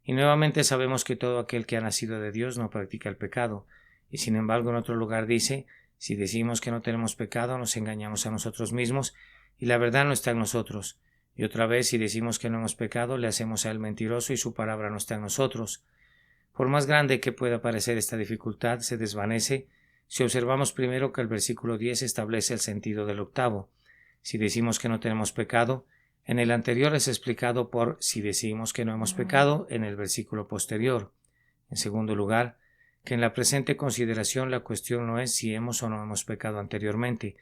y nuevamente sabemos que todo aquel que ha nacido de Dios no practica el pecado. Y sin embargo, en otro lugar dice: si decimos que no tenemos pecado, nos engañamos a nosotros mismos, y la verdad no está en nosotros. Y otra vez, si decimos que no hemos pecado, le hacemos a él mentiroso, y su palabra no está en nosotros. Por más grande que pueda parecer esta dificultad, se desvanece si observamos primero que el versículo 10 establece el sentido del octavo. Si decimos que no tenemos pecado, en el anterior es explicado por si decimos que no hemos pecado en el versículo posterior. En segundo lugar, que en la presente consideración la cuestión no es si hemos o no hemos pecado anteriormente,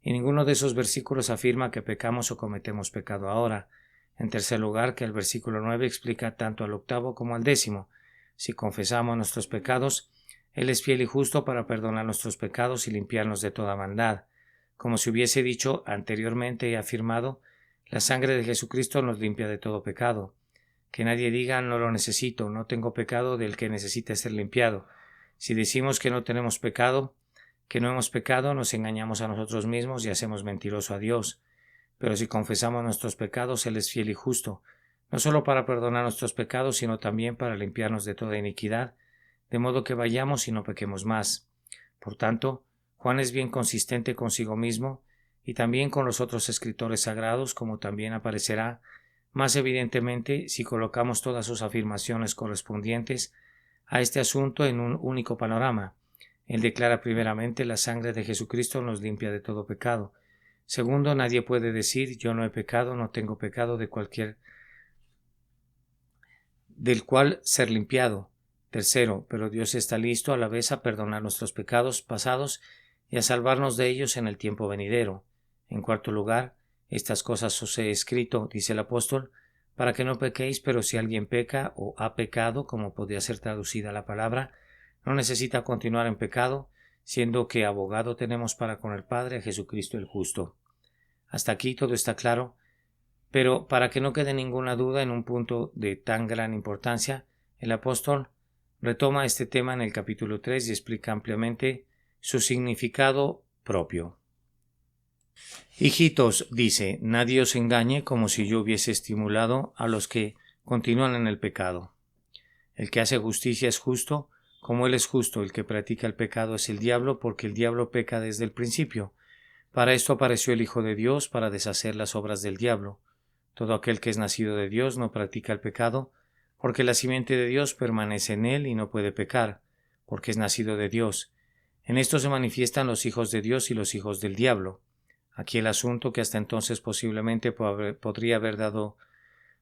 y ninguno de esos versículos afirma que pecamos o cometemos pecado ahora. En tercer lugar, que el versículo 9 explica tanto al 8º como al 10º. Si confesamos nuestros pecados, Él es fiel y justo para perdonar nuestros pecados y limpiarnos de toda maldad. Como se hubiese dicho anteriormente y afirmado, la sangre de Jesucristo nos limpia de todo pecado. Que nadie diga no lo necesito, no tengo pecado del que necesite ser limpiado. Si decimos que no tenemos pecado, que no hemos pecado, nos engañamos a nosotros mismos y hacemos mentiroso a Dios. Pero si confesamos nuestros pecados, Él es fiel y justo, no solo para perdonar nuestros pecados, sino también para limpiarnos de toda iniquidad, de modo que vayamos y no pequemos más. Por tanto, Juan es bien consistente consigo mismo y también con los otros escritores sagrados, como también aparecerá más evidentemente si colocamos todas sus afirmaciones correspondientes a este asunto en un único panorama. Él declara primeramente la sangre de Jesucristo nos limpia de todo pecado. Segundo, nadie puede decir yo no he pecado, no tengo pecado del cual ser limpiado. Tercero, pero Dios está listo a la vez a perdonar nuestros pecados pasados y a salvarnos de ellos en el tiempo venidero. En cuarto lugar, estas cosas os he escrito, dice el apóstol, para que no pequéis, pero si alguien peca o ha pecado, como podría ser traducida la palabra, no necesita continuar en pecado, siendo que abogado tenemos para con el Padre, Jesucristo el justo. Hasta aquí todo está claro, pero para que no quede ninguna duda en un punto de tan gran importancia, el apóstol retoma este tema en el capítulo 3 y explica ampliamente su significado propio. Hijitos, dice, nadie os engañe como si yo hubiese estimulado a los que continúan en el pecado. El que hace justicia es justo, como Él es justo. El que practica el pecado es el diablo, porque el diablo peca desde el principio. Para esto apareció el Hijo de Dios, para deshacer las obras del diablo. Todo aquel que es nacido de Dios no practica el pecado, porque la simiente de Dios permanece en él y no puede pecar, porque es nacido de Dios. En esto se manifiestan los hijos de Dios y los hijos del diablo. Aquí el asunto, que hasta entonces posiblemente podría haber dado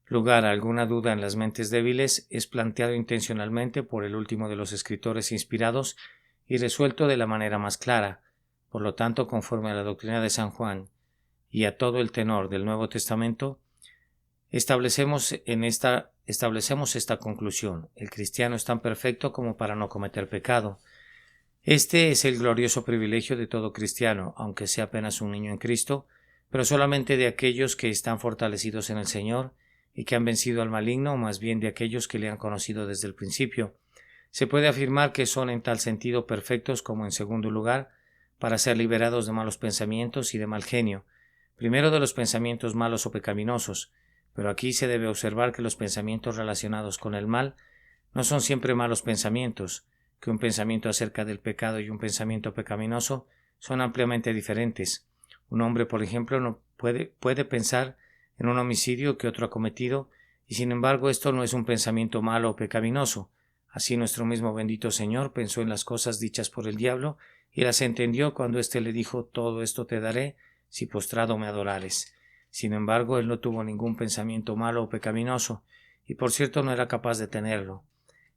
lugar a alguna duda en las mentes débiles, es planteado intencionalmente por el último de los escritores inspirados y resuelto de la manera más clara. Por lo tanto, conforme a la doctrina de San Juan y a todo el tenor del Nuevo Testamento, establecemos esta conclusión: el cristiano es tan perfecto como para no cometer pecado. Este es el glorioso privilegio de todo cristiano, aunque sea apenas un niño en Cristo, pero solamente de aquellos que están fortalecidos en el Señor y que han vencido al maligno, o más bien de aquellos que le han conocido desde el principio. Se puede afirmar que son en tal sentido perfectos como, en segundo lugar, para ser liberados de malos pensamientos y de mal genio, primero de los pensamientos malos o pecaminosos, pero aquí se debe observar que los pensamientos relacionados con el mal no son siempre malos pensamientos, que un pensamiento acerca del pecado y un pensamiento pecaminoso son ampliamente diferentes. Un hombre, por ejemplo, no puede pensar en un homicidio que otro ha cometido, y sin embargo esto no es un pensamiento malo o pecaminoso. Así nuestro mismo bendito Señor pensó en las cosas dichas por el diablo y las entendió cuando éste le dijo: todo esto te daré si postrado me adorares. Sin embargo, él no tuvo ningún pensamiento malo o pecaminoso, y por cierto no era capaz de tenerlo.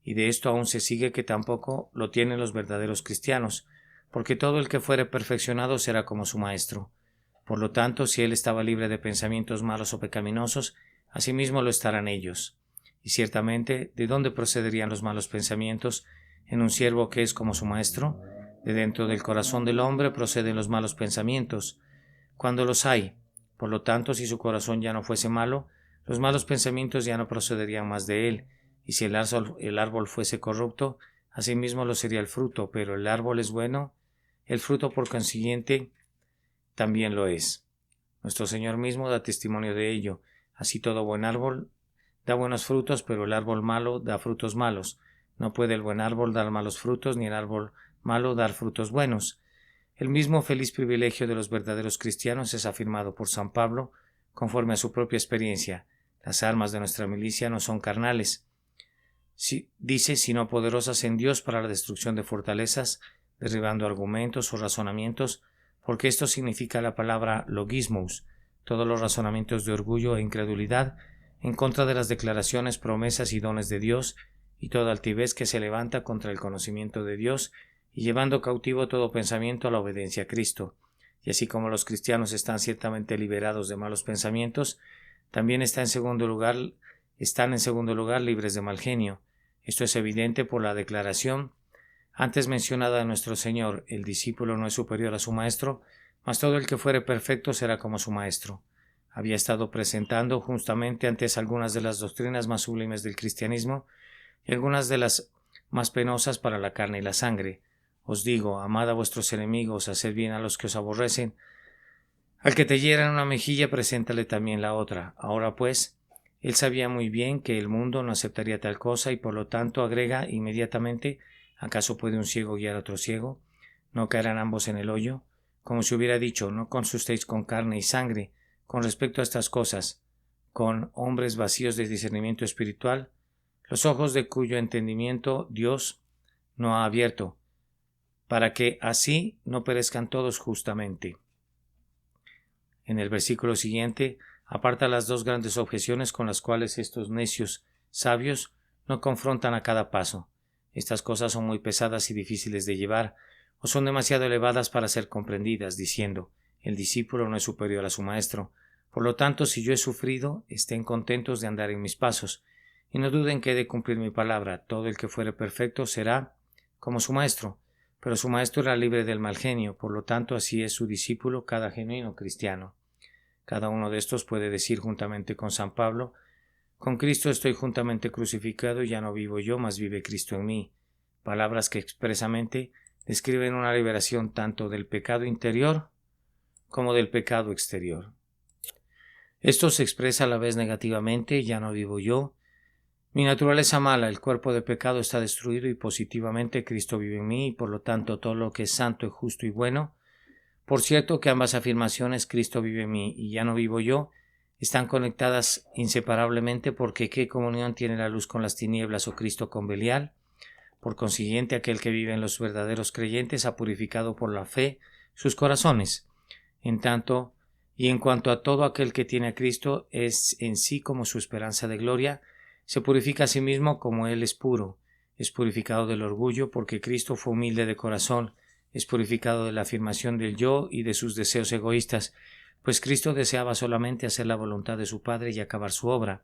Y de esto aún se sigue que tampoco lo tienen los verdaderos cristianos, porque todo el que fuere perfeccionado será como su Maestro. Por lo tanto, si él estaba libre de pensamientos malos o pecaminosos, asimismo lo estarán ellos. Y ciertamente, ¿de dónde procederían los malos pensamientos en un siervo que es como su Maestro? De dentro del corazón del hombre proceden los malos pensamientos, cuando los hay. Por lo tanto, si su corazón ya no fuese malo, los malos pensamientos ya no procederían más de él. Y si el árbol fuese corrupto, asimismo lo sería el fruto, pero el árbol es bueno, el fruto por consiguiente también lo es. Nuestro Señor mismo da testimonio de ello. Así todo buen árbol da buenos frutos, pero el árbol malo da frutos malos. No puede el buen árbol dar malos frutos, ni el árbol malo dar frutos buenos. El mismo feliz privilegio de los verdaderos cristianos es afirmado por San Pablo, conforme a su propia experiencia. Las armas de nuestra milicia no son carnales, dice, sino poderosas en Dios para la destrucción de fortalezas, derribando argumentos o razonamientos, porque esto significa la palabra logismos, todos los razonamientos de orgullo e incredulidad en contra de las declaraciones, promesas y dones de Dios, y toda altivez que se levanta contra el conocimiento de Dios, y llevando cautivo todo pensamiento a la obediencia a Cristo. Y así como los cristianos están ciertamente liberados de malos pensamientos, también están en segundo lugar libres de mal genio. Esto es evidente por la declaración antes mencionada de nuestro Señor: el discípulo no es superior a su maestro, mas todo el que fuere perfecto será como su maestro. Había estado presentando justamente antes algunas de las doctrinas más sublimes del cristianismo y algunas de las más penosas para la carne y la sangre. Os digo, amad a vuestros enemigos, haced bien a los que os aborrecen. Al que te hiera en una mejilla, preséntale también la otra. Ahora pues, él sabía muy bien que el mundo no aceptaría tal cosa y por lo tanto agrega inmediatamente: ¿acaso puede un ciego guiar a otro ciego? ¿No caerán ambos en el hoyo? Como si hubiera dicho: no consultéis con carne y sangre con respecto a estas cosas, con hombres vacíos de discernimiento espiritual, los ojos de cuyo entendimiento Dios no ha abierto, para que así no perezcan todos justamente. En el versículo siguiente aparta las dos grandes objeciones con las cuales estos necios sabios no confrontan a cada paso. Estas cosas son muy pesadas y difíciles de llevar, o son demasiado elevadas para ser comprendidas, diciendo: el discípulo no es superior a su maestro. Por lo tanto, si yo he sufrido, estén contentos de andar en mis pasos, y no duden que he de cumplir mi palabra. Todo el que fuere perfecto será como su maestro. Pero su maestro era libre del mal genio, por lo tanto así es su discípulo cada genuino cristiano. Cada uno de estos puede decir juntamente con San Pablo: con Cristo estoy juntamente crucificado y ya no vivo yo, mas vive Cristo en mí. Palabras que expresamente describen una liberación tanto del pecado interior como del pecado exterior. Esto se expresa a la vez negativamente: ya no vivo yo, mi naturaleza mala, el cuerpo de pecado está destruido, y positivamente: Cristo vive en mí y por lo tanto todo lo que es santo y justo y bueno. Por cierto que ambas afirmaciones, Cristo vive en mí y ya no vivo yo, están conectadas inseparablemente, porque ¿qué comunión tiene la luz con las tinieblas o Cristo con Belial? Por consiguiente, aquel que vive en los verdaderos creyentes ha purificado por la fe sus corazones. En cuanto a todo aquel que tiene a Cristo, es en sí como su esperanza de gloria, se purifica a sí mismo como Él es puro. Es purificado del orgullo, porque Cristo fue humilde de corazón. Es purificado de la afirmación del yo y de sus deseos egoístas, pues Cristo deseaba solamente hacer la voluntad de su Padre y acabar su obra.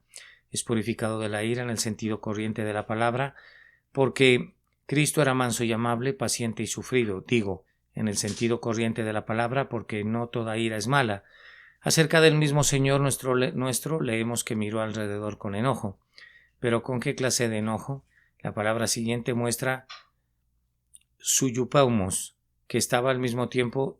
Es purificado de la ira en el sentido corriente de la palabra, porque Cristo era manso y amable, paciente y sufrido, en el sentido corriente de la palabra, porque no toda ira es mala. Acerca del mismo Señor nuestro leemos que miró alrededor con enojo. ¿Pero con qué clase de enojo? La palabra siguiente muestra su yupaumos, que estaba al mismo tiempo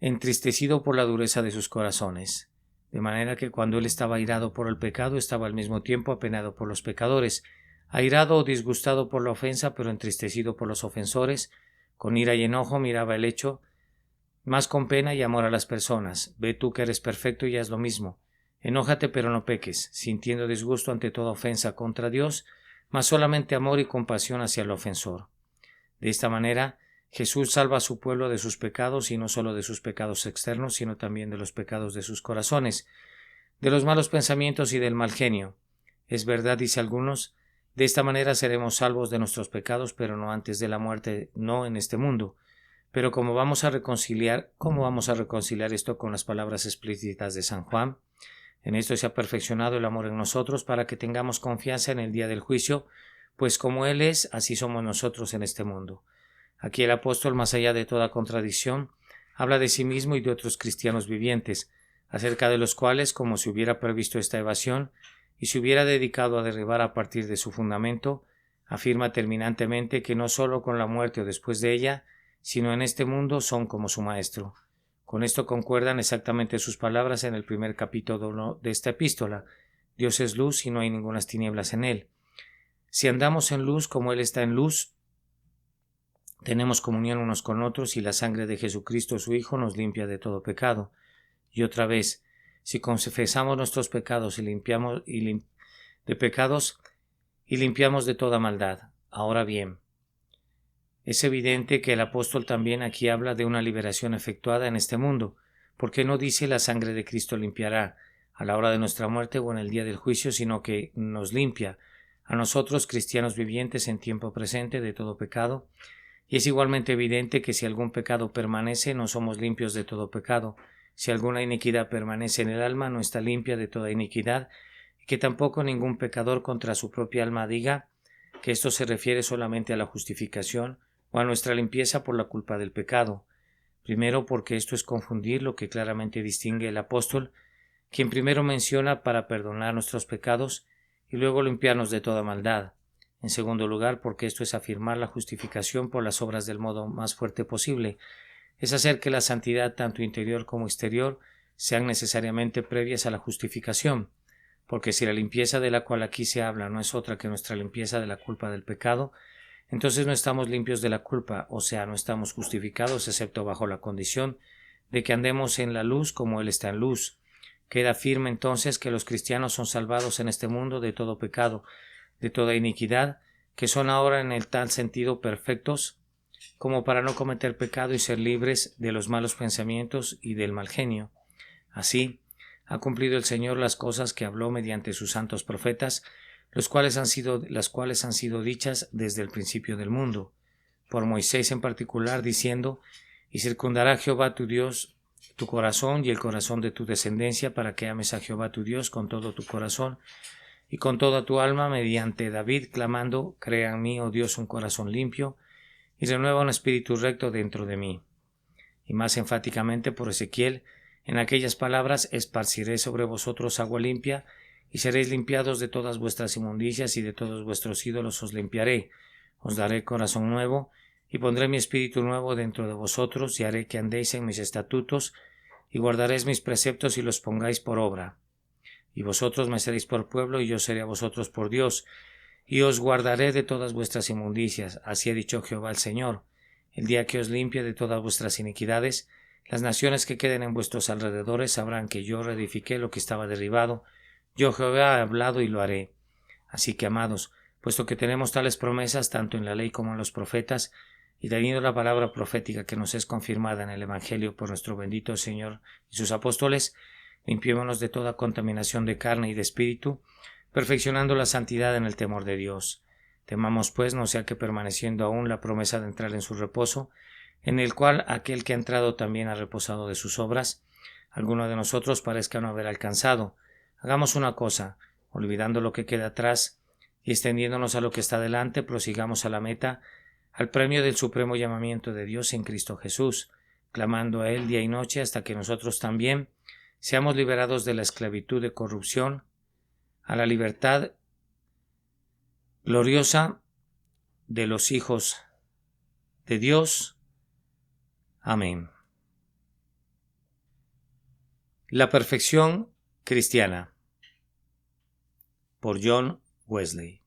entristecido por la dureza de sus corazones. De manera que cuando él estaba airado por el pecado, estaba al mismo tiempo apenado por los pecadores, airado o disgustado por la ofensa, pero entristecido por los ofensores. Con ira y enojo miraba el hecho, más con pena y amor a las personas. Ve tú que eres perfecto y haz lo mismo. Enójate pero no peques, sintiendo disgusto ante toda ofensa contra Dios, mas solamente amor y compasión hacia el ofensor. De esta manera, Jesús salva a su pueblo de sus pecados, y no solo de sus pecados externos, sino también de los pecados de sus corazones, de los malos pensamientos y del mal genio. Es verdad, dice algunos, de esta manera seremos salvos de nuestros pecados, pero no antes de la muerte, no en este mundo. Pero ¿cómo vamos a reconciliar esto con las palabras explícitas de San Juan? En esto se ha perfeccionado el amor en nosotros, para que tengamos confianza en el día del juicio, pues como Él es, así somos nosotros en este mundo. Aquí el apóstol, más allá de toda contradicción, habla de sí mismo y de otros cristianos vivientes, acerca de los cuales, como si hubiera previsto esta evasión y se hubiera dedicado a derribar a partir de su fundamento, afirma terminantemente que no sólo con la muerte o después de ella, sino en este mundo son como su maestro. Con esto concuerdan exactamente sus palabras en el primer capítulo de esta epístola: Dios es luz y no hay ningunas tinieblas en él. Si andamos en luz como Él está en luz, tenemos comunión unos con otros, y la sangre de Jesucristo su Hijo nos limpia de todo pecado. Y otra vez, si confesamos nuestros pecados y limpiamos de toda maldad. Ahora bien, es evidente que el apóstol también aquí habla de una liberación efectuada en este mundo, porque no dice la sangre de Cristo limpiará a la hora de nuestra muerte o en el día del juicio, sino que nos limpia, a nosotros, cristianos vivientes en tiempo presente, de todo pecado, y es igualmente evidente que si algún pecado permanece, no somos limpios de todo pecado. Si alguna iniquidad permanece en el alma, no está limpia de toda iniquidad, y que tampoco ningún pecador contra su propia alma diga que esto se refiere solamente a la justificación o a nuestra limpieza por la culpa del pecado. Primero, porque esto es confundir lo que claramente distingue el apóstol, quien primero menciona para perdonar nuestros pecados y luego limpiarnos de toda maldad. En segundo lugar, porque esto es afirmar la justificación por las obras del modo más fuerte posible, es hacer que la santidad tanto interior como exterior sean necesariamente previas a la justificación, porque si la limpieza de la cual aquí se habla no es otra que nuestra limpieza de la culpa del pecado, entonces no estamos limpios de la culpa, o sea, no estamos justificados excepto bajo la condición de que andemos en la luz como Él está en luz. Queda firme entonces que los cristianos son salvados en este mundo de todo pecado, de toda iniquidad, que son ahora en el tal sentido perfectos como para no cometer pecado y ser libres de los malos pensamientos y del mal genio. Así, ha cumplido el Señor las cosas que habló mediante sus santos profetas, las cuales han sido dichas desde el principio del mundo, por Moisés en particular, diciendo: y circundará Jehová tu Dios tu corazón y el corazón de tu descendencia, para que ames a Jehová tu Dios con todo tu corazón y con toda tu alma, mediante David clamando: crea en mí, oh Dios, un corazón limpio, y renueva un espíritu recto dentro de mí. Y más enfáticamente por Ezequiel, en aquellas palabras: esparciré sobre vosotros agua limpia, y seréis limpiados de todas vuestras inmundicias, y de todos vuestros ídolos os limpiaré. Os daré corazón nuevo, y pondré mi espíritu nuevo dentro de vosotros, y haré que andéis en mis estatutos, y guardaréis mis preceptos y los pongáis por obra. Y vosotros me seréis por pueblo, y yo seré a vosotros por Dios, y os guardaré de todas vuestras inmundicias. Así ha dicho Jehová el Señor: el día que os limpie de todas vuestras iniquidades, las naciones que queden en vuestros alrededores sabrán que yo reedifiqué lo que estaba derribado. Yo Jehová he hablado y lo haré. Así que, amados, puesto que tenemos tales promesas tanto en la ley como en los profetas, y teniendo la palabra profética que nos es confirmada en el Evangelio por nuestro bendito Señor y sus apóstoles, limpiémonos de toda contaminación de carne y de espíritu, perfeccionando la santidad en el temor de Dios. Temamos pues no sea que, permaneciendo aún la promesa de entrar en su reposo, en el cual aquel que ha entrado también ha reposado de sus obras, alguno de nosotros parezca no haber alcanzado. Hagamos una cosa: olvidando lo que queda atrás y extendiéndonos a lo que está delante, prosigamos a la meta, al premio del supremo llamamiento de Dios en Cristo Jesús, clamando a Él día y noche hasta que nosotros también seamos liberados de la esclavitud de corrupción a la libertad gloriosa de los hijos de Dios. Amén. La perfección cristiana, por John Wesley.